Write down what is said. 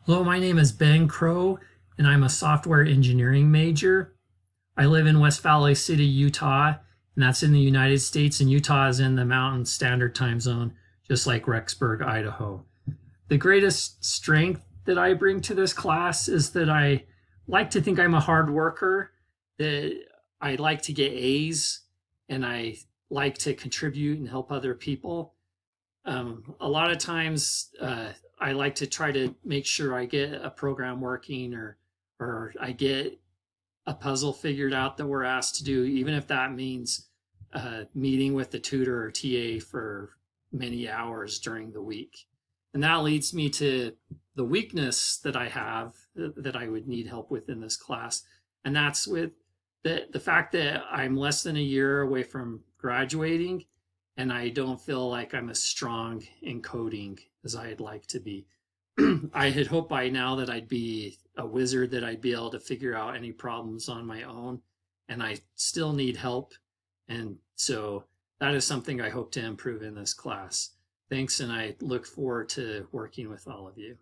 Hello, my name is Ben Crow, and I'm a software engineering major. I live in West Valley City, Utah, and that's in the United States, and Utah is in the Mountain Standard Time Zone, just like Rexburg, Idaho. The greatest strength that I bring to this class is that I like to think I'm a hard worker, that I like to get A's, and I like to contribute and help other people. A lot of times, I like to try to make sure I get a program working or I get a puzzle figured out that we're asked to do, even if that means meeting with the tutor or TA for many hours during the week. And that leads me to the weakness that I have that I would need help with in this class. And that's with the fact that I'm less than a year away from graduating and I don't feel like I'm as strong in coding as I'd like to be. I had hoped by now that I'd be a wizard, that I'd be able to figure out any problems on my own, and I still need help. And so that is something I hope to improve in this class. Thanks, and I look forward to working with all of you.